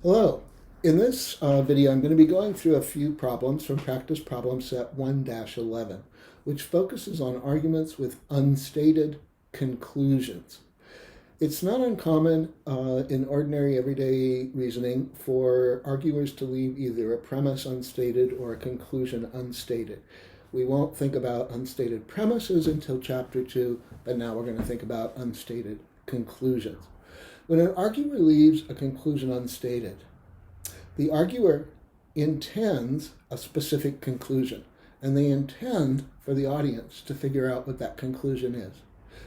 Hello. In this video, I'm going to be going through a few problems from practice problem set 1-11, which focuses on arguments with unstated conclusions. It's not uncommon in ordinary everyday reasoning for arguers to leave either a premise unstated or a conclusion unstated. We won't think about unstated premises until chapter 2, but now we're going to think about unstated conclusions. When an arguer leaves a conclusion unstated, the arguer intends a specific conclusion, and they intend for the audience to figure out what that conclusion is.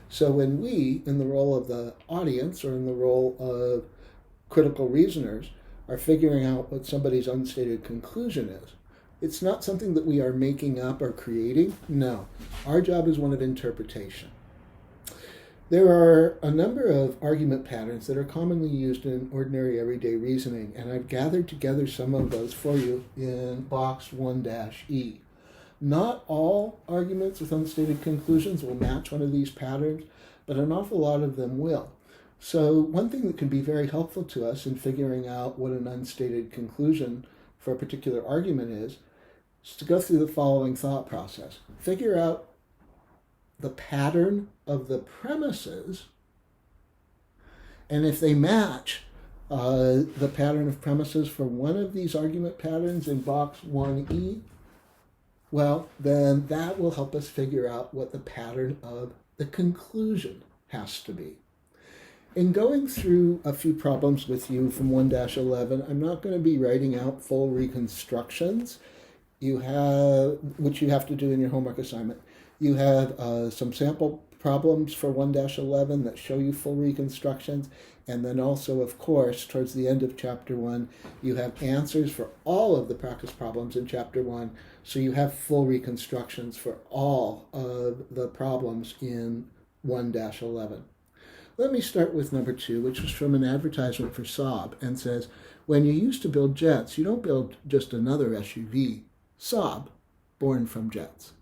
So when we, in the role of the audience or in the role of critical reasoners, are figuring out what somebody's unstated conclusion is, it's not something that we are making up or creating. No, our job is one of interpretation. There are a number of argument patterns that are commonly used in ordinary everyday reasoning, and I've gathered together some of those for you in box 1-E. Not all arguments with unstated conclusions will match one of these patterns, but an awful lot of them will. So one thing that can be very helpful to us in figuring out what an unstated conclusion for a particular argument is to go through the following thought process. Figure out the pattern of the premises, and if they match the pattern of premises for one of these argument patterns in box 1E, well, then that will help us figure out what the pattern of the conclusion has to be. In going through a few problems with you from 1-11, I'm not going to be writing out full reconstructions, which you have to do in your homework assignment. You have some sample problems for 1-11 that show you full reconstructions. And then also, of course, towards the end of Chapter 1, you have answers for all of the practice problems in Chapter 1. So you have full reconstructions for all of the problems in 1-11. Let me start with number 2, which is from an advertisement for Saab, and says, when you used to build jets, you don't build just another SUV. Saab, born from jets.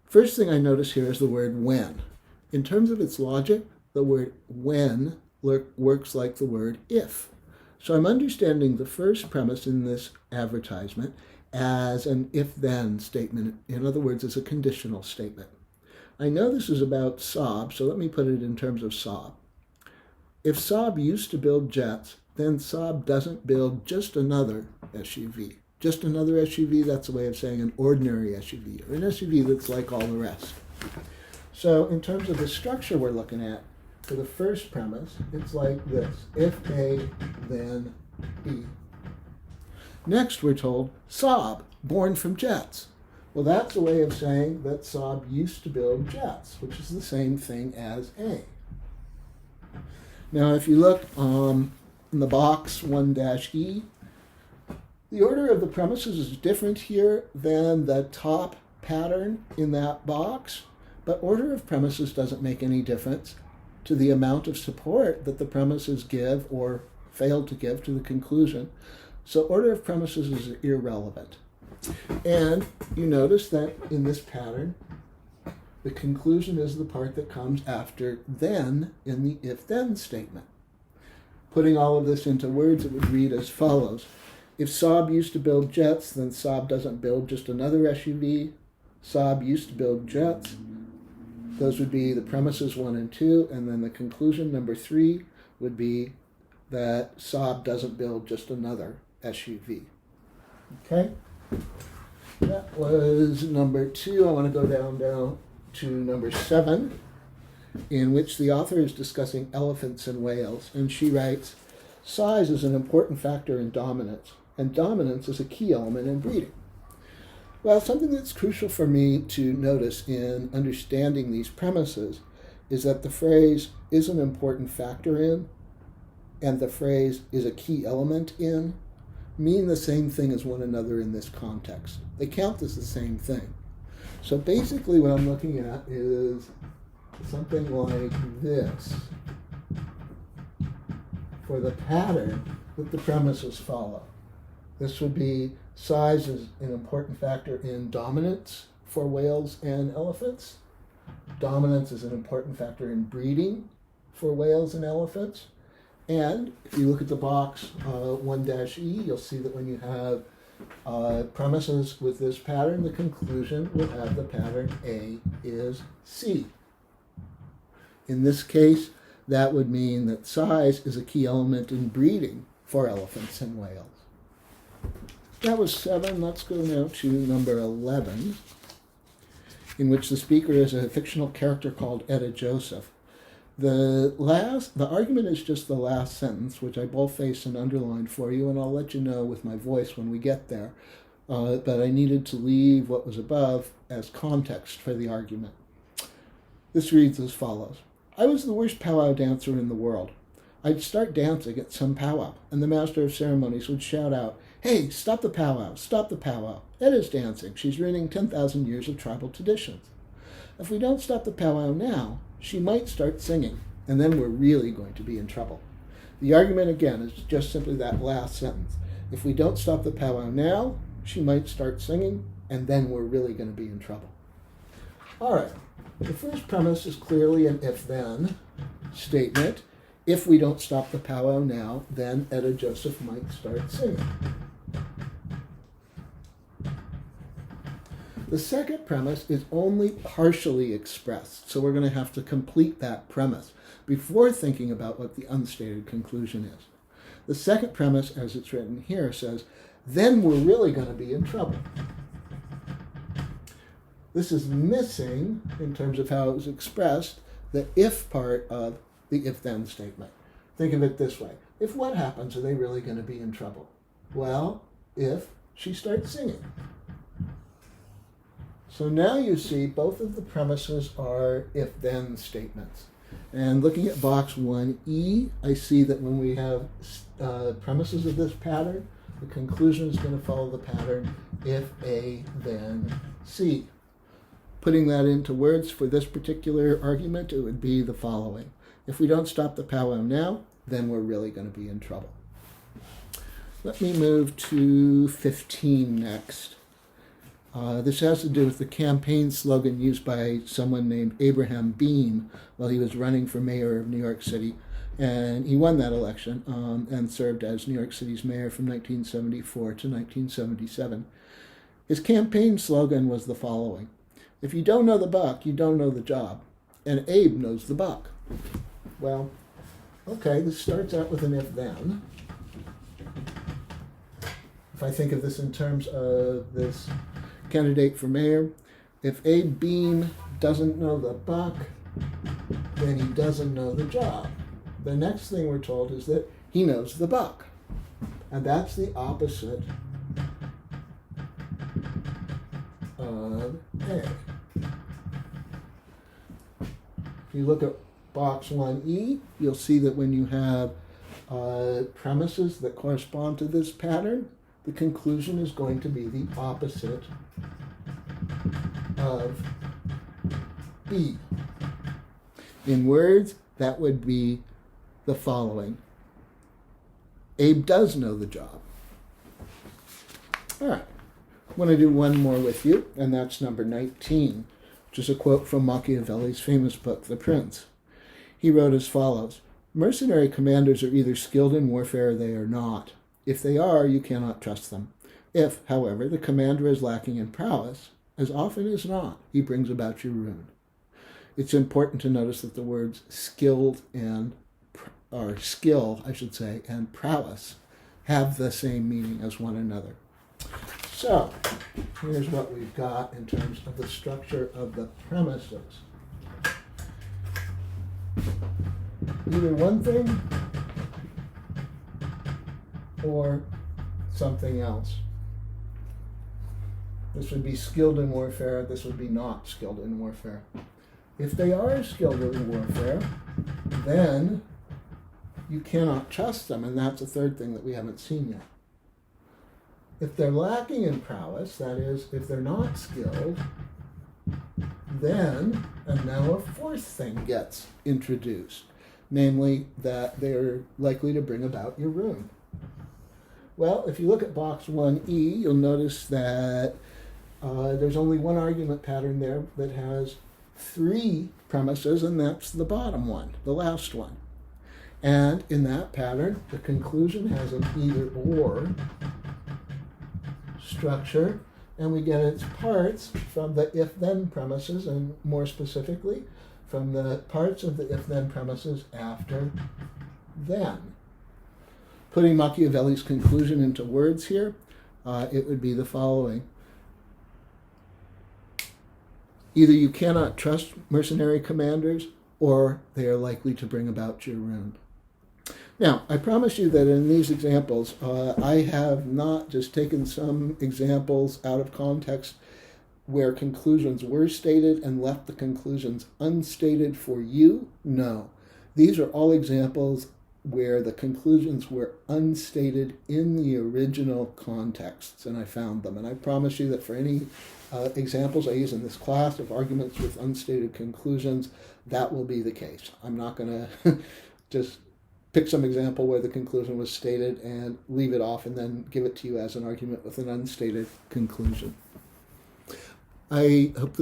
First thing I notice here is the word when. In terms of its logic, the word when works like the word if. So I'm understanding the first premise in this advertisement as an if-then statement. In other words, as a conditional statement. I know this is about Saab, so let me put it in terms of Saab. If Saab used to build jets, then Saab doesn't build just another SUV. Just another SUV, that's a way of saying an ordinary SUV, or an SUV that's like all the rest. So in terms of the structure we're looking at, for the first premise, it's like this. If A, then B. Next, we're told, Saab, born from jets. Well, that's a way of saying that Saab used to build jets, which is the same thing as A. Now, if you look in the box 1-E, the order of the premises is different here than the top pattern in that box, but order of premises doesn't make any difference to the amount of support that the premises give or fail to give to the conclusion. So order of premises is irrelevant. And you notice that in this pattern, the conclusion is the part that comes after then in the if-then statement. Putting all of this into words, it would read as follows. If Saab used to build jets, then Saab doesn't build just another SUV. Saab used to build jets. Those would be the premises 1 and 2, and then the conclusion, number 3, would be that Saab doesn't build just another SUV. Okay? That was number 2. I want to go down to number 7, in which the author is discussing elephants and whales, and she writes, size is an important factor in dominance, and dominance is a key element in breeding. Well, something that's crucial for me to notice in understanding these premises is that the phrase is an important factor in and the phrase is a key element in mean the same thing as one another in this context. They count as the same thing. So basically what I'm looking at is something like this for the pattern that the premises follow. This would be size is an important factor in dominance for whales and elephants. Dominance is an important factor in breeding for whales and elephants. And if you look at the box 1-E, you'll see that when you have premises with this pattern, the conclusion will have the pattern A is C. In this case, that would mean that size is a key element in breeding for elephants and whales. That was 7. Let's go now to number 11, in which the speaker is a fictional character called Etta Joseph. The argument is just the last sentence, which I boldfaced and underlined for you, and I'll let you know with my voice when we get there. But I needed to leave what was above as context for the argument. This reads as follows. I was the worst powwow dancer in the world. I'd start dancing at some powwow, and the master of ceremonies would shout out, "Hey, stop the powwow, stop the powwow. Etta's dancing. She's ruining 10,000 years of tribal traditions. If we don't stop the powwow now, she might start singing, and then we're really going to be in trouble." The argument, again, is just simply that last sentence. If we don't stop the powwow now, she might start singing, and then we're really going to be in trouble. All right. The first premise is clearly an if-then statement. If we don't stop the powwow now, then Etta Joseph might start singing. The second premise is only partially expressed, so we're going to have to complete that premise before thinking about what the unstated conclusion is. The second premise, as it's written here, says, then we're really going to be in trouble. This is missing, in terms of how it was expressed, the if part of the if-then statement. Think of it this way. If what happens, are they really going to be in trouble? Well, if she starts singing. So now you see both of the premises are if-then statements. And looking at box 1E, I see that when we have premises of this pattern, the conclusion is going to follow the pattern if A, then C. Putting that into words for this particular argument, it would be the following. If we don't stop the powwow now, then we're really going to be in trouble. Let me move to 15 next. This has to do with the campaign slogan used by someone named Abraham Beame while he was running for mayor of New York City. And he won that election and served as New York City's mayor from 1974 to 1977. His campaign slogan was the following. If you don't know the buck, you don't know the job. And Abe knows the buck. Well, okay, this starts out with an if-then. If I think of this in terms of this candidate for mayor, if Abe Beame doesn't know the buck, then he doesn't know the job. The next thing we're told is that he knows the buck. And that's the opposite of A. If you look at box 1E, you'll see that when you have premises that correspond to this pattern, the conclusion is going to be the opposite of B. In words, that would be the following. Abe does know the job. All right. I want to do one more with you, and that's number 19, which is a quote from Machiavelli's famous book, The Prince. He wrote as follows, "Mercenary commanders are either skilled in warfare or they are not. If they are, you cannot trust them. If, however, the commander is lacking in prowess, as often as not, he brings about your ruin." It's important to notice that the words skilled and, or skill, I should say, and prowess have the same meaning as one another. So, here's what we've got in terms of the structure of the premises. Either one thing or something else. This would be skilled in warfare. This would be not skilled in warfare. If they are skilled in warfare, then you cannot trust them, and that's a third thing that we haven't seen yet. If they're lacking in prowess, that is, if they're not skilled, then, and now a fourth thing gets introduced, namely that they're likely to bring about your ruin. Well, if you look at box 1E, you'll notice that there's only one argument pattern there that has 3 premises, and that's the bottom one, the last one. And in that pattern, the conclusion has an either-or structure, and we get its parts from the if-then premises, and more specifically, from the parts of the if-then premises after then. Putting Machiavelli's conclusion into words here, it would be the following. Either you cannot trust mercenary commanders, or they are likely to bring about your ruin. Now, I promise you that in these examples, I have not just taken some examples out of context where conclusions were stated and left the conclusions unstated for you. No. These are all examples where the conclusions were unstated in the original contexts, and I found them. And I promise you that for any examples I use in this class of arguments with unstated conclusions, that will be the case. I'm not going to just pick some example where the conclusion was stated and leave it off and then give it to you as an argument with an unstated conclusion. I hope this